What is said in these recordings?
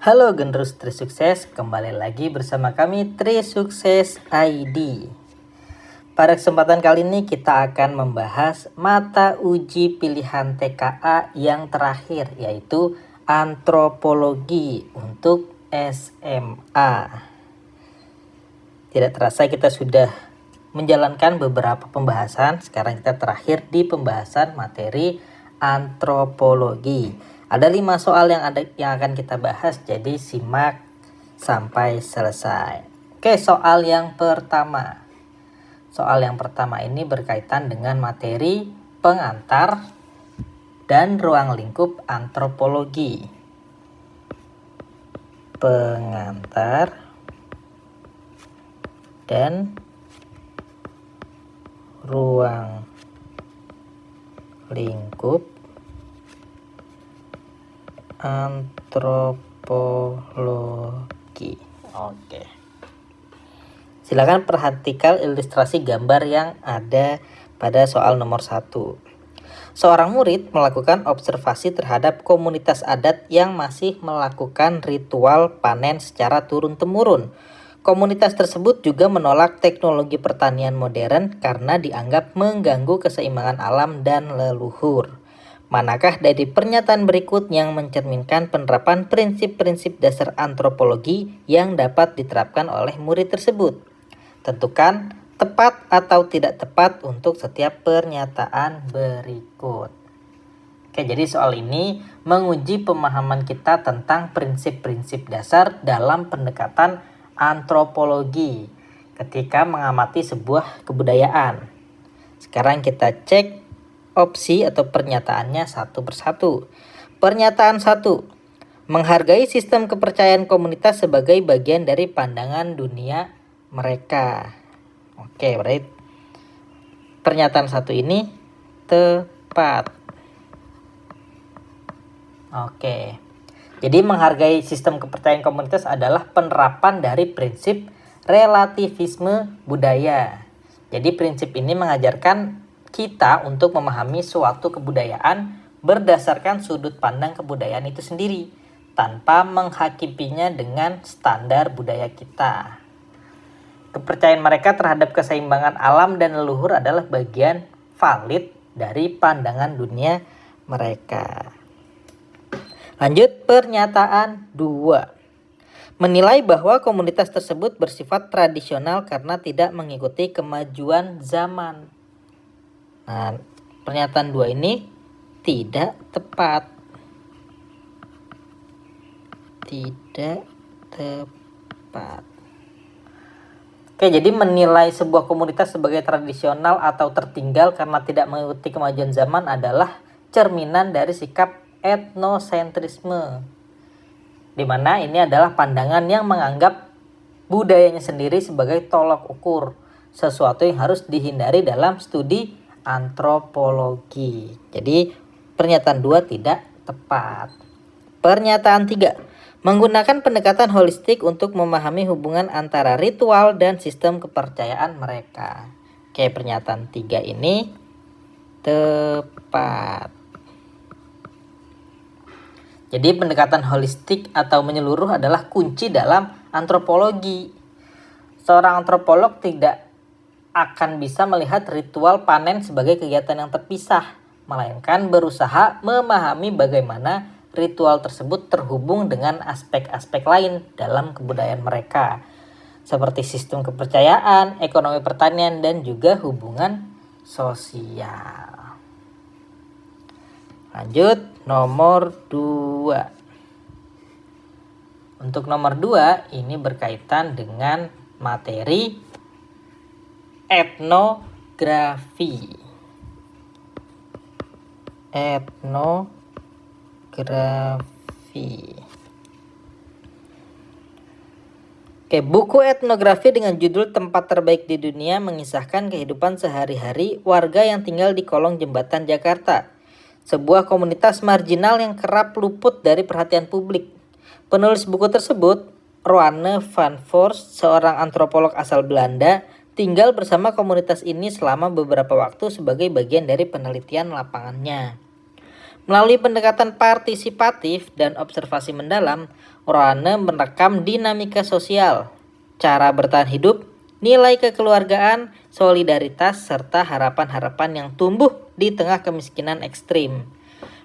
Halo Generus Trisukses, kembali lagi bersama kami Trisukses ID. Pada kesempatan kali ini kita akan membahas mata uji pilihan TKA yang terakhir, yaitu antropologi untuk SMA. Tidak terasa kita sudah menjalankan beberapa pembahasan. Sekarang kita terakhir di pembahasan materi antropologi. Ada 5 soal yang akan kita bahas, jadi simak sampai selesai. Oke, soal yang pertama. Soal yang pertama ini berkaitan dengan materi pengantar dan ruang lingkup antropologi. Pengantar dan ruang lingkup antropologi. Oke. Silakan perhatikan ilustrasi gambar yang ada pada soal nomor 1. Seorang murid melakukan observasi terhadap komunitas adat yang masih melakukan ritual panen secara turun-temurun. Komunitas tersebut juga menolak teknologi pertanian modern karena dianggap mengganggu keseimbangan alam dan leluhur. Manakah dari pernyataan berikut yang mencerminkan penerapan prinsip-prinsip dasar antropologi yang dapat diterapkan oleh murid tersebut? Tentukan tepat atau tidak tepat untuk setiap pernyataan berikut. Oke, jadi soal ini menguji pemahaman kita tentang prinsip-prinsip dasar dalam pendekatan antropologi ketika mengamati sebuah kebudayaan. Sekarang kita cek opsi atau pernyataannya satu persatu. Pernyataan 1. Menghargai sistem kepercayaan komunitas sebagai bagian dari pandangan dunia mereka. Oke, berarti pernyataan 1 ini tepat. Oke. Jadi menghargai sistem kepercayaan komunitas adalah penerapan dari prinsip relativisme budaya. Jadi prinsip ini mengajarkan kita untuk memahami suatu kebudayaan berdasarkan sudut pandang kebudayaan itu sendiri, tanpa menghakiminya dengan standar budaya kita. Kepercayaan mereka terhadap keseimbangan alam dan leluhur adalah bagian valid dari pandangan dunia mereka. Lanjut pernyataan 2. Menilai bahwa komunitas tersebut bersifat tradisional karena tidak mengikuti kemajuan zaman. Nah, pernyataan 2 ini tidak tepat. Tidak tepat. Oke, jadi menilai sebuah komunitas sebagai tradisional atau tertinggal karena tidak mengikuti kemajuan zaman adalah cerminan dari sikap etnosentrisme, di mana ini adalah pandangan yang menganggap budayanya sendiri sebagai tolok ukur, sesuatu yang harus dihindari dalam studi antropologi. Jadi pernyataan 2 tidak tepat. Pernyataan 3. Menggunakan pendekatan holistik untuk memahami hubungan antara ritual dan sistem kepercayaan mereka. Oke, pernyataan 3 ini tepat. Jadi pendekatan holistik atau menyeluruh adalah kunci dalam antropologi. Seorang antropolog tidak akan bisa melihat ritual panen sebagai kegiatan yang terpisah, melainkan berusaha memahami bagaimana ritual tersebut terhubung dengan aspek-aspek lain dalam kebudayaan mereka, seperti sistem kepercayaan, ekonomi pertanian, dan juga hubungan sosial. Lanjut nomor 2. Untuk nomor 2 ini berkaitan dengan materi etnografi. Oke, buku etnografi dengan judul Tempat Terbaik di Dunia mengisahkan kehidupan sehari-hari warga yang tinggal di kolong jembatan Jakarta, sebuah komunitas marginal yang kerap luput dari perhatian publik. Penulis buku tersebut, Roanne van Voorst, seorang antropolog asal Belanda, tinggal bersama komunitas ini selama beberapa waktu sebagai bagian dari penelitian lapangannya. Melalui pendekatan partisipatif dan observasi mendalam, Rohane merekam dinamika sosial, cara bertahan hidup, nilai kekeluargaan, solidaritas, serta harapan-harapan yang tumbuh di tengah kemiskinan ekstrim.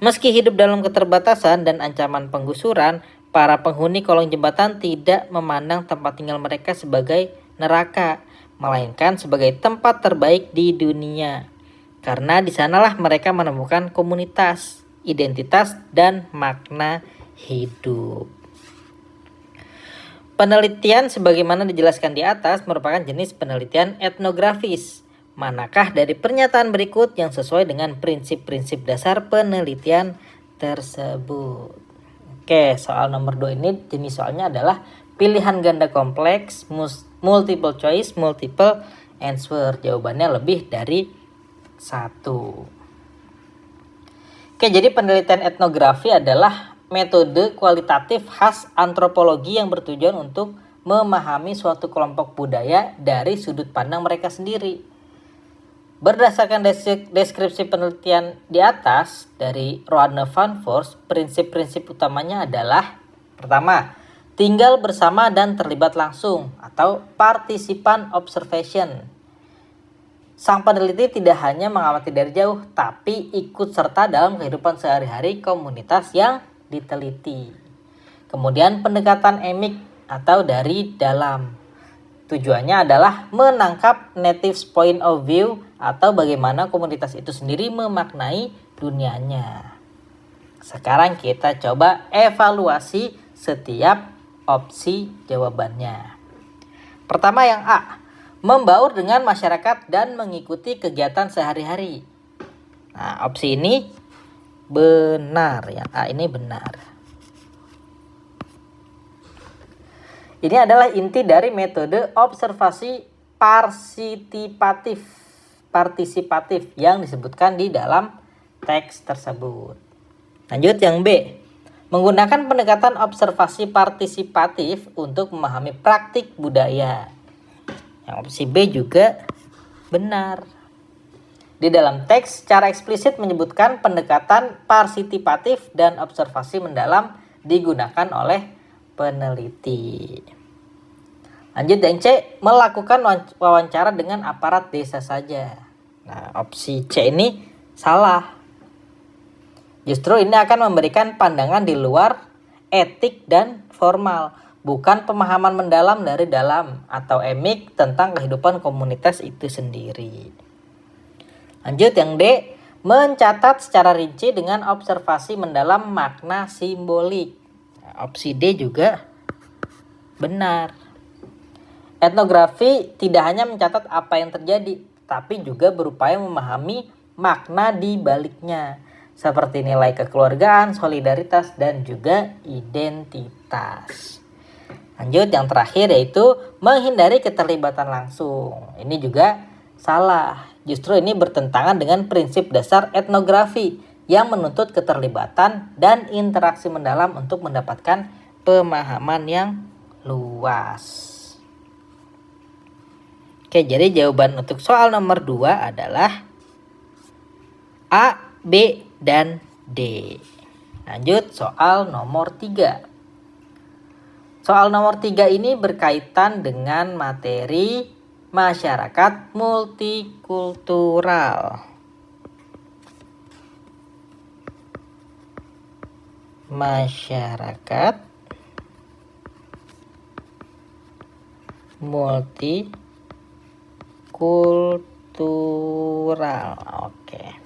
Meski hidup dalam keterbatasan dan ancaman penggusuran, para penghuni kolong jembatan tidak memandang tempat tinggal mereka sebagai neraka, melainkan sebagai tempat terbaik di dunia. Karena di sanalah mereka menemukan komunitas, identitas, dan makna hidup. Penelitian sebagaimana dijelaskan di atas merupakan jenis penelitian etnografis. Manakah dari pernyataan berikut yang sesuai dengan prinsip-prinsip dasar penelitian tersebut? Oke, soal nomor 2 ini jenis soalnya adalah pilihan ganda kompleks, multiple choice, multiple answer. Jawabannya lebih dari 1. Oke, jadi penelitian etnografi adalah metode kualitatif khas antropologi yang bertujuan untuk memahami suatu kelompok budaya dari sudut pandang mereka sendiri. Berdasarkan deskripsi penelitian di atas dari Rohane van Voorst, prinsip-prinsip utamanya adalah: pertama, tinggal bersama dan terlibat langsung atau participan observation. Sang peneliti tidak hanya mengamati dari jauh, tapi ikut serta dalam kehidupan sehari-hari komunitas yang diteliti. Kemudian pendekatan emik atau dari dalam. Tujuannya adalah menangkap native's point of view atau bagaimana komunitas itu sendiri memaknai dunianya. Sekarang kita coba evaluasi setiap opsi jawabannya. Pertama yang A, membaur dengan masyarakat dan mengikuti kegiatan sehari-hari. Nah, opsi ini benar, yang A ini benar. Ini adalah inti dari metode observasi partisipatif yang disebutkan di dalam teks tersebut. Lanjut yang B. Menggunakan pendekatan observasi partisipatif untuk memahami praktik budaya. Yang opsi B juga benar. Di dalam teks secara eksplisit menyebutkan pendekatan partisipatif dan observasi mendalam digunakan oleh peneliti. Lanjut yang C, melakukan wawancara dengan aparat desa saja. Nah, opsi C ini salah. Justru ini akan memberikan pandangan di luar etik dan formal, bukan pemahaman mendalam dari dalam atau emik tentang kehidupan komunitas itu sendiri. Lanjut yang D, mencatat secara rinci dengan observasi mendalam makna simbolik. Opsi D juga benar. Etnografi tidak hanya mencatat apa yang terjadi, tapi juga berupaya memahami makna di baliknya, seperti nilai kekeluargaan, solidaritas, dan juga identitas. Lanjut yang terakhir yaitu menghindari keterlibatan langsung. Ini juga salah. Justru ini bertentangan dengan prinsip dasar etnografi yang menuntut keterlibatan dan interaksi mendalam untuk mendapatkan pemahaman yang luas. Oke, jadi jawaban untuk soal nomor 2 adalah A, B, dan D. Lanjut soal nomor 3. Soal nomor 3 ini berkaitan dengan materi masyarakat multikultural. Masyarakat multikultural. Oke.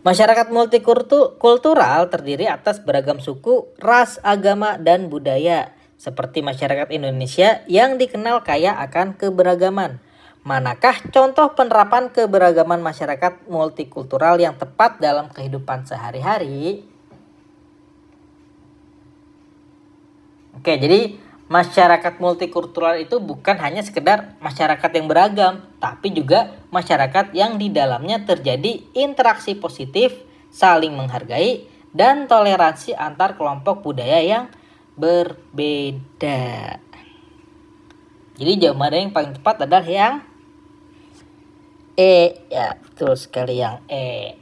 Masyarakat multikultural terdiri atas beragam suku, ras, agama, dan budaya, seperti masyarakat Indonesia yang dikenal kaya akan keberagaman. Manakah contoh penerapan keberagaman masyarakat multikultural yang tepat dalam kehidupan sehari-hari? Oke, jadi masyarakat multikultural itu bukan hanya sekedar masyarakat yang beragam, tapi juga masyarakat yang di dalamnya terjadi interaksi positif, saling menghargai, dan toleransi antar kelompok budaya yang berbeda. Jadi jawaban yang paling tepat adalah yang E. Ya, betul sekali yang E.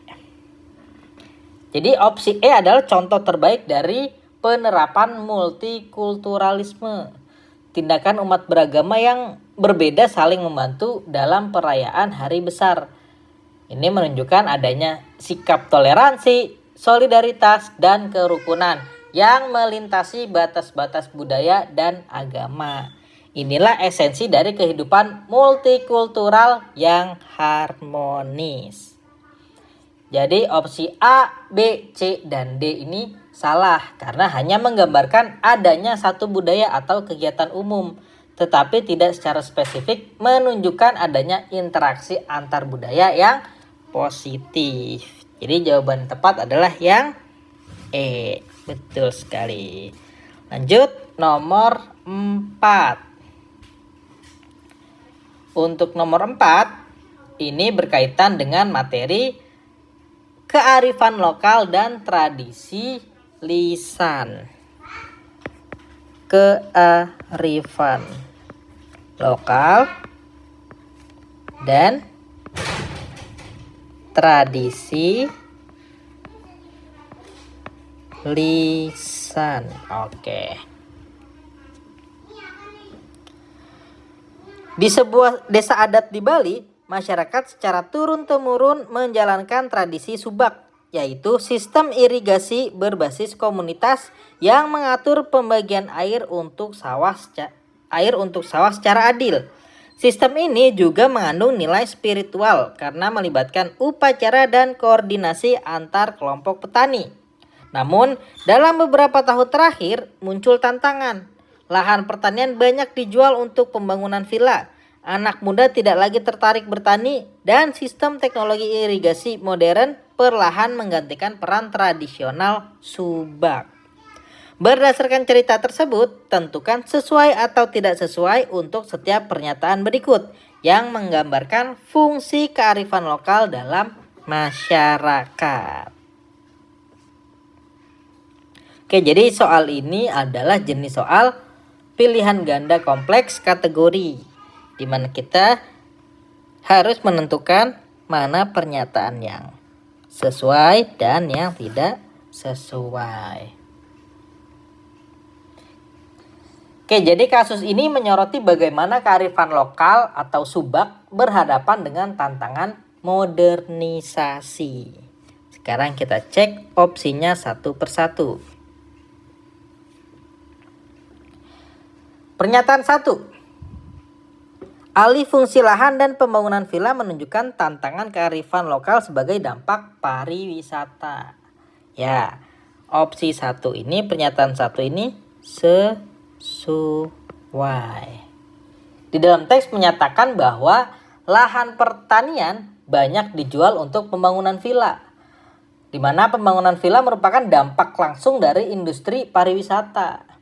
Jadi opsi E adalah contoh terbaik dari penerapan multikulturalisme. Tindakan umat beragama yang berbeda saling membantu dalam perayaan hari besar. Ini menunjukkan adanya sikap toleransi, solidaritas, dan kerukunan yang melintasi batas-batas budaya dan agama. Inilah esensi dari kehidupan multikultural yang harmonis. Jadi opsi A, B, C, dan D ini salah karena hanya menggambarkan adanya satu budaya atau kegiatan umum, tetapi tidak secara spesifik menunjukkan adanya interaksi antar budaya yang positif. Jadi jawaban tepat adalah yang E. Betul sekali. Lanjut nomor 4. Untuk nomor 4 ini berkaitan dengan materi kearifan lokal dan tradisi lisan. Kearifan lokal dan tradisi lisan. Oke. Di sebuah desa adat di Bali, masyarakat secara turun-temurun menjalankan tradisi subak, yaitu sistem irigasi berbasis komunitas yang mengatur pembagian air untuk sawah secara adil. Sistem ini juga mengandung nilai spiritual karena melibatkan upacara dan koordinasi antar kelompok petani. Namun, dalam beberapa tahun terakhir muncul tantangan. Lahan pertanian banyak dijual untuk pembangunan villa. Anak muda tidak lagi tertarik bertani dan sistem teknologi irigasi modern perlahan menggantikan peran tradisional subak. Berdasarkan cerita tersebut, tentukan sesuai atau tidak sesuai untuk setiap pernyataan berikut yang menggambarkan fungsi kearifan lokal dalam masyarakat. Oke, jadi soal ini adalah jenis soal pilihan ganda kompleks kategori, di mana kita harus menentukan mana pernyataan yang sesuai dan yang tidak sesuai. Oke, jadi kasus ini menyoroti bagaimana kearifan lokal atau subak berhadapan dengan tantangan modernisasi. Sekarang kita cek opsinya satu persatu. Pernyataan 1. Alih fungsi lahan dan pembangunan villa menunjukkan tantangan kearifan lokal sebagai dampak pariwisata. Ya, opsi 1 ini, pernyataan 1 ini sesuai. Di dalam teks menyatakan bahwa lahan pertanian banyak dijual untuk pembangunan villa, di mana pembangunan villa merupakan dampak langsung dari industri pariwisata.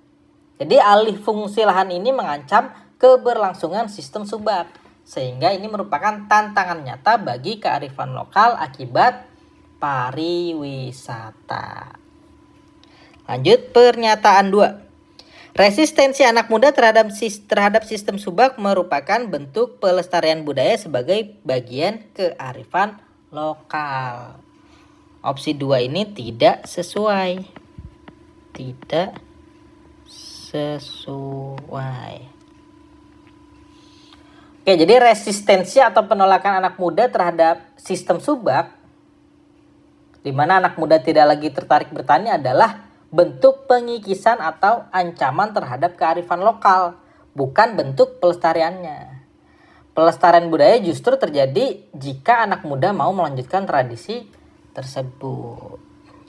Jadi alih fungsi lahan ini mengancam keberlangsungan sistem subak, sehingga ini merupakan tantangan nyata bagi kearifan lokal akibat pariwisata. Lanjut pernyataan 2. Resistensi anak muda terhadap sistem subak merupakan bentuk pelestarian budaya sebagai bagian kearifan lokal. Opsi 2 ini tidak sesuai. Tidak sesuai. Oke, jadi resistensi atau penolakan anak muda terhadap sistem subak, di mana anak muda tidak lagi tertarik bertani, adalah bentuk pengikisan atau ancaman terhadap kearifan lokal, bukan bentuk pelestariannya. Pelestarian budaya justru terjadi jika anak muda mau melanjutkan tradisi tersebut.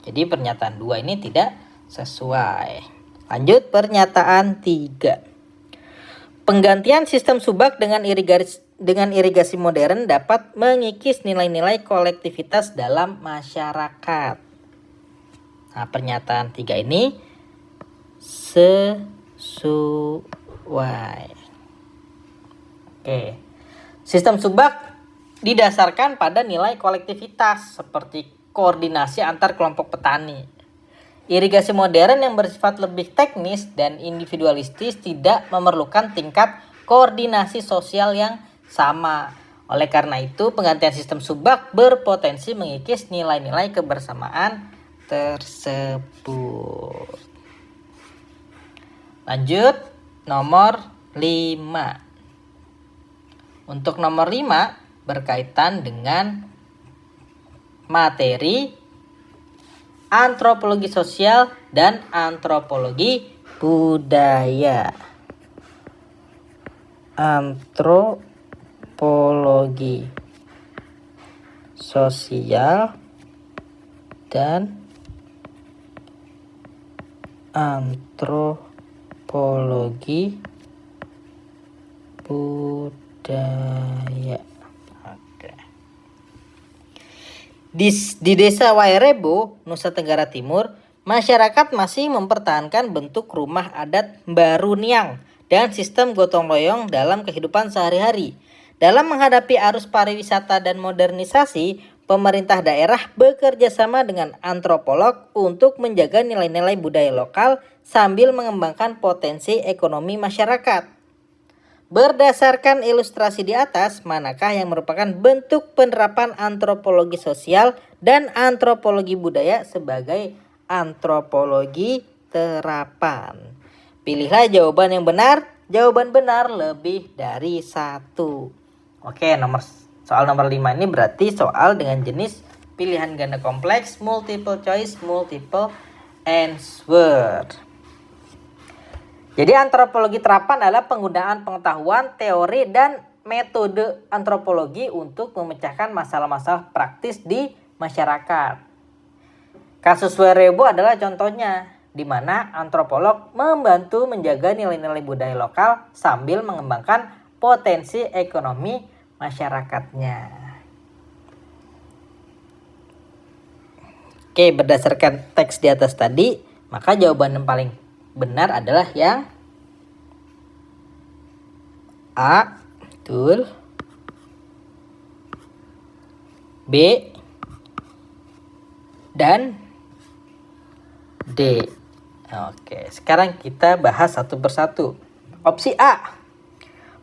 Jadi pernyataan 2 ini tidak sesuai. Lanjut pernyataan 3. Penggantian sistem subak dengan irigasi modern dapat mengikis nilai-nilai kolektivitas dalam masyarakat. Nah, pernyataan 3 ini sesuai. Oke. Sistem subak didasarkan pada nilai kolektivitas seperti koordinasi antar kelompok petani. Irigasi modern yang bersifat lebih teknis dan individualistis tidak memerlukan tingkat koordinasi sosial yang sama. Oleh karena itu, penggantian sistem subak berpotensi mengikis nilai-nilai kebersamaan tersebut. Lanjut nomor 5. Untuk nomor 5 berkaitan dengan materi antropologi sosial dan antropologi budaya. Antropologi sosial dan antropologi budaya. Oke. Di Desa Wairebo, Nusa Tenggara Timur, masyarakat masih mempertahankan bentuk rumah adat Baruniang dan sistem gotong royong dalam kehidupan sehari-hari. Dalam menghadapi arus pariwisata dan modernisasi, pemerintah daerah bekerja sama dengan antropolog untuk menjaga nilai-nilai budaya lokal sambil mengembangkan potensi ekonomi masyarakat. Berdasarkan ilustrasi di atas, manakah yang merupakan bentuk penerapan antropologi sosial dan antropologi budaya sebagai antropologi terapan? Pilihlah jawaban yang benar. Jawaban benar lebih dari 1. Oke, soal nomor 5 ini berarti soal dengan jenis pilihan ganda kompleks, multiple choice, multiple answer. Jadi antropologi terapan adalah penggunaan pengetahuan, teori, dan metode antropologi untuk memecahkan masalah-masalah praktis di masyarakat. Kasus Wairebo adalah contohnya, di mana antropolog membantu menjaga nilai-nilai budaya lokal sambil mengembangkan potensi ekonomi masyarakatnya. Oke, berdasarkan teks di atas tadi, maka jawaban yang paling benar adalah yang A, betul. B dan D. Oke, sekarang kita bahas satu persatu. Opsi A,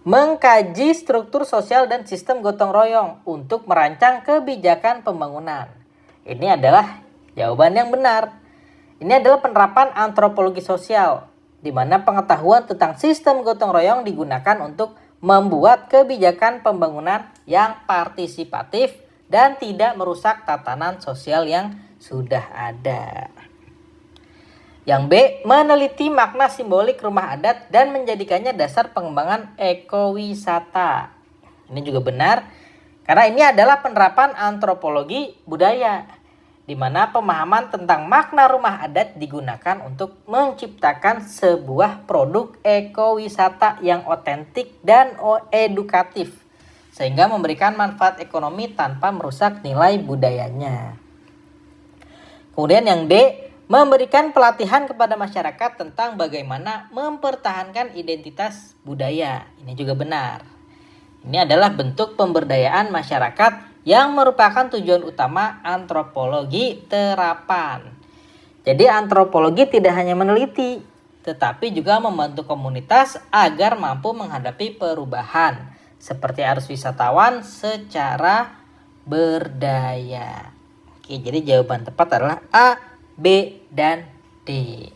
mengkaji struktur sosial dan sistem gotong royong untuk merancang kebijakan pembangunan. Ini adalah jawaban yang benar. Ini adalah penerapan antropologi sosial, di mana pengetahuan tentang sistem gotong royong digunakan untuk membuat kebijakan pembangunan yang partisipatif dan tidak merusak tatanan sosial yang sudah ada. Yang B, meneliti makna simbolik rumah adat dan menjadikannya dasar pengembangan ekowisata. Ini juga benar, karena ini adalah penerapan antropologi budaya, di mana pemahaman tentang makna rumah adat digunakan untuk menciptakan sebuah produk ekowisata yang otentik dan edukatif, sehingga memberikan manfaat ekonomi tanpa merusak nilai budayanya. Kemudian yang D, memberikan pelatihan kepada masyarakat tentang bagaimana mempertahankan identitas budaya. Ini juga benar. Ini adalah bentuk pemberdayaan masyarakat yang merupakan tujuan utama antropologi terapan. Jadi antropologi tidak hanya meneliti, tetapi juga membantu komunitas agar mampu menghadapi perubahan seperti arus wisatawan secara berdaya. Oke, jadi jawaban tepat adalah A, B, dan D.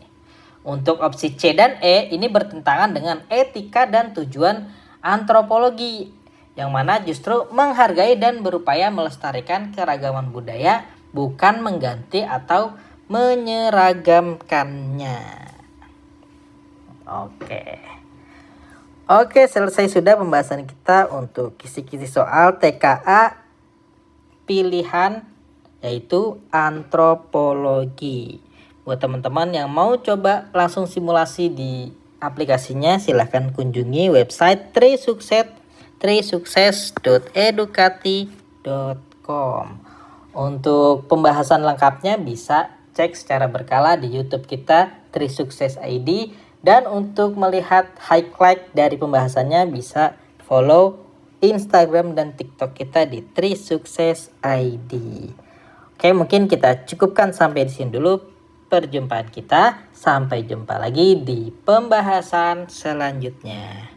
Untuk opsi C dan E ini bertentangan dengan etika dan tujuan antropologi, yang mana justru menghargai dan berupaya melestarikan keragaman budaya, bukan mengganti atau menyeragamkannya. Oke, selesai sudah pembahasan kita untuk kisi-kisi soal TKA pilihan, yaitu antropologi. Buat teman-teman yang mau coba langsung simulasi di aplikasinya, silahkan kunjungi website trisukses.edukati.com. Untuk pembahasan lengkapnya bisa cek secara berkala di YouTube kita Trisukses ID, dan untuk melihat highlight dari pembahasannya bisa follow Instagram dan TikTok kita di Trisukses ID. Oke, mungkin kita cukupkan sampai di sini dulu perjumpaan kita. Sampai jumpa lagi di pembahasan selanjutnya.